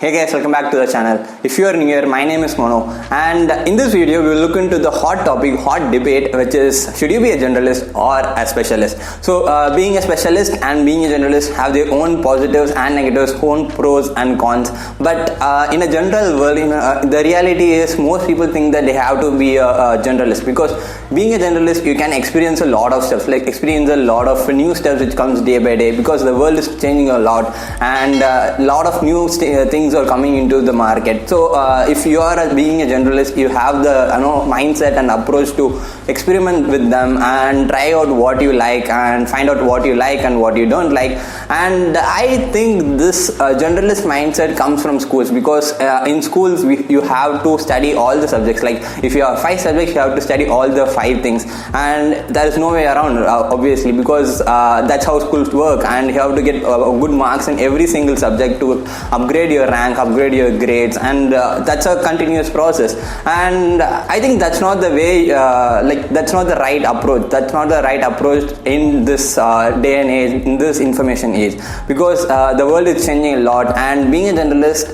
Hey guys, welcome back to the channel. If you are new here, my name is Mano, and in this video we will look into the hot topic, hot debate, which is should you be a generalist or a specialist. So being a specialist and being a generalist have their own positives and negatives, own pros and cons, but in a general world, the reality is most people think that they have to be a generalist, because being a generalist you can experience a lot of stuff, like experience a lot of new stuff which comes day by day, because the world is changing a lot and a lot of new things are coming into the market. So if you are being a generalist, you have the mindset and approach to experiment with them and try out what you like and find out what you like and what you don't like. And I think this generalist mindset comes from schools, because in schools you have to study all the subjects. Like if you have 5 subjects, you have to study all the 5 things, and there is no way around, obviously, because that's how schools work, and you have to get good marks in every single subject to upgrade your rank, upgrade your grades, and that's a continuous process. And I think that's not the way, that's not the right approach. That's not the right approach in this day and age, in this information age, because the world is changing a lot, and being a generalist,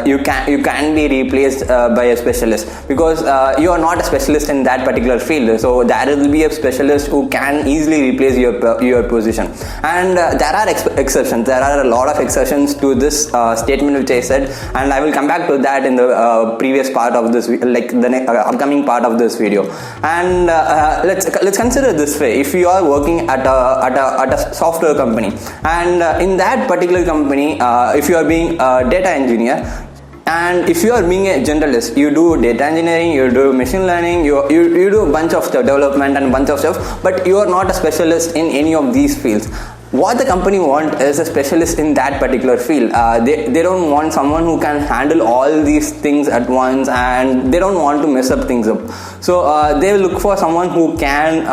you can be replaced by a specialist, because you are not a specialist in that particular field. So there will be a specialist who can easily replace your position. And there are exceptions. There are a lot of exceptions to this statement which I said, and I will come back to that in the previous part of this, upcoming part of this video. And let's consider this way: if you are working at a software company, and in that particular company, if you are being a data engineer, and if you are being a generalist, you do data engineering, you do machine learning, you do a bunch of stuff, development and a bunch of stuff, but you are not a specialist in any of these fields. What the company want is a specialist in that particular field. They don't want someone who can handle all these things at once, and they don't want to mess up things up. So they will look for someone who can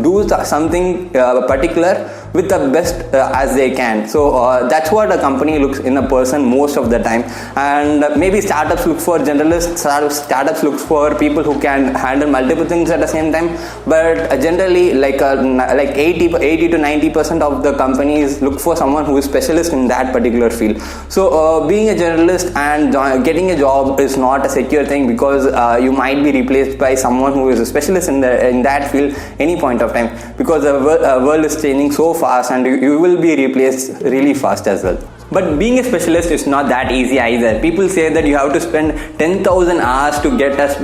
do something particular with the best as they can. So that's what a company looks in a person most of the time. And maybe startups look for generalists, startups look for people who can handle multiple things at the same time, but generally like 80 to 90% of the companies look for someone who is specialist in that particular field. So being a generalist and getting a job is not a secure thing, because you might be replaced by someone who is a specialist in that field any point of time, because the world is changing so fast, and you will be replaced really fast as well. But being a specialist is not that easy either. People say that you have to spend 10,000 hours to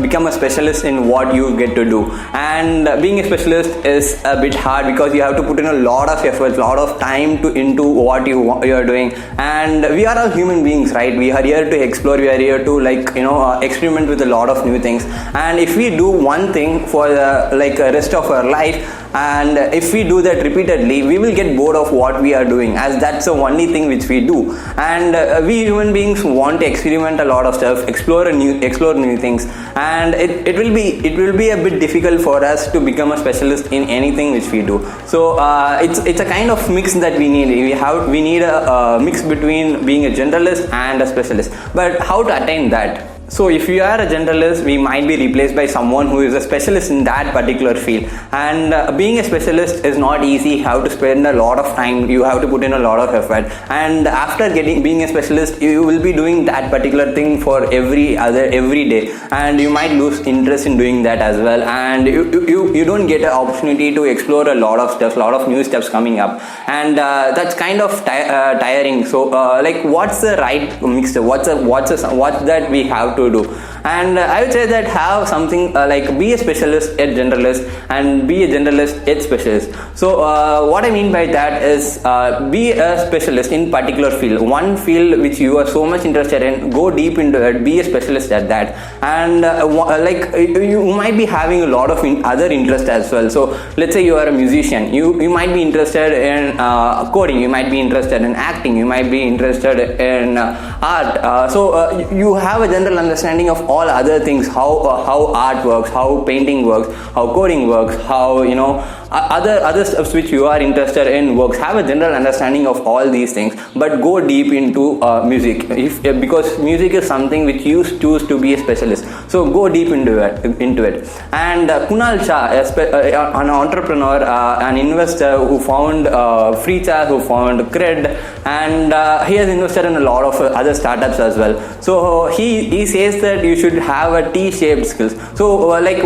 become a specialist in what you get to do. And being a specialist is a bit hard, because you have to put in a lot of effort, a lot of time into what you are doing. And we are all human beings, right? We are here to explore. We are here to experiment with a lot of new things. And if we do one thing for the rest of our life, and if we do that repeatedly, we will get bored of what we are doing, as that's the only thing which we do. And we human beings want to experiment a lot of stuff, explore new things, and it will be a bit difficult for us to become a specialist in anything which we do. So it's a kind of mix that we need. We need a mix between being a generalist and a specialist. But how to attain that? So if you are a generalist, we might be replaced by someone who is a specialist in that particular field. And being a specialist is not easy. You have to spend a lot of time, you have to put in a lot of effort, and after being a specialist, you will be doing that particular thing for every day, and you might lose interest in doing that as well, and you don't get an opportunity to explore a lot of stuff, a lot of new steps coming up, and that's kind of tiring. So what's the right mixture? What's that we have to do? And I would say that have something be a specialist yet generalist, and be a generalist yet specialist. So what I mean by that is be a specialist in particular field, one field which you are so much interested in, go deep into it, be a specialist at that. And you might be having a lot of other interests as well. So let's say you are a musician, you might be interested in coding, you might be interested in acting, you might be interested in art. So you have a general understanding of all other things, how art works, how painting works, how coding works, how other stuff which you are interested in works. Have a general understanding of all these things, but go deep into music, because music is something which you choose to be a specialist. So go deep into it. And Kunal Shah, an entrepreneur, an investor who found FreeCharge, who found Cred, and he has invested in a lot of other startups as well. So he says that you should have a T-shaped skills. So like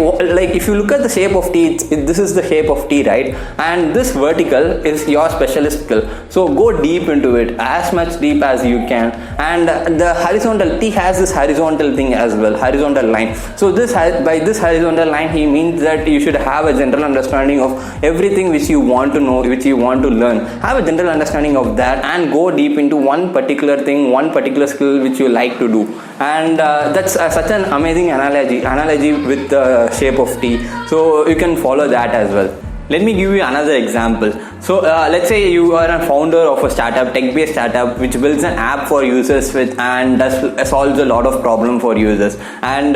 if you look at the shape of T, this is the shape of T, right? And this vertical is your specialist skill. So go deep into it, as much deep as you can. And the horizontal T has this horizontal thing as well, horizontal line. So by this horizontal line, he means that you should have a general understanding of everything which you want to know, which you want to learn. Have a general understanding of that and go deep into one particular thing, one particular skill which you like to do. And that's such an amazing analogy with the shape of T. So you can follow that as well. Let me give you another example. So let's say you are a founder of a startup, tech-based startup, which builds an app for users and solves a lot of problem for users. And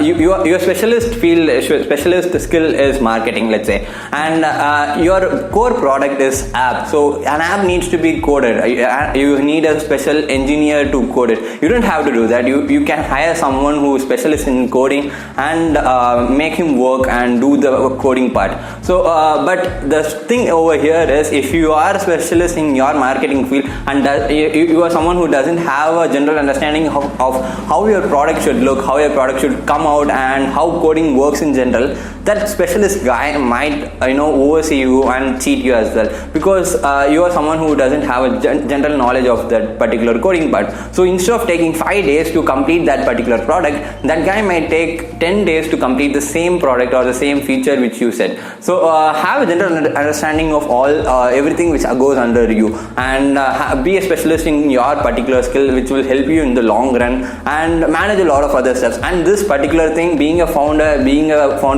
your specialist skill is marketing, let's say, and your core product is app. So an app needs to be coded. You need a special engineer to code it. You don't have to do that. You can hire someone who is specialist in coding and make him work and do the coding part. So but the thing over here is, if you are a specialist in your marketing field and you are someone who doesn't have a general understanding of how your product should look, how your product should come out, and how coding works in general, that specialist guy might oversee you and cheat you as well, because you are someone who doesn't have a general knowledge of that particular coding part. So instead of taking 5 days to complete that particular product, that guy might take 10 days to complete the same product or the same feature which you said. So have a general understanding of everything which goes under you, and be a specialist in your particular skill, which will help you in the long run, and manage a lot of other steps. And this particular thing, being a founder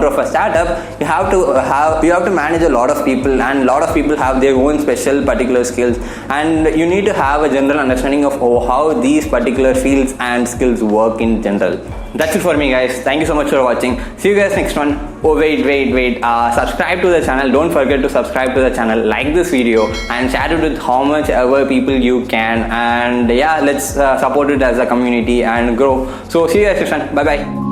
of a startup, you have to manage a lot of people, and a lot of people have their own special particular skills, and you need to have a general understanding of how these particular fields and skills work in general. That's it for me, guys. Thank you so much for watching. See you guys next one. Oh wait, subscribe to the channel. Don't forget to subscribe to the channel, like this video, and share it with how much ever people you can. And yeah, let's support it as a community and grow. So see you guys next one. Bye bye.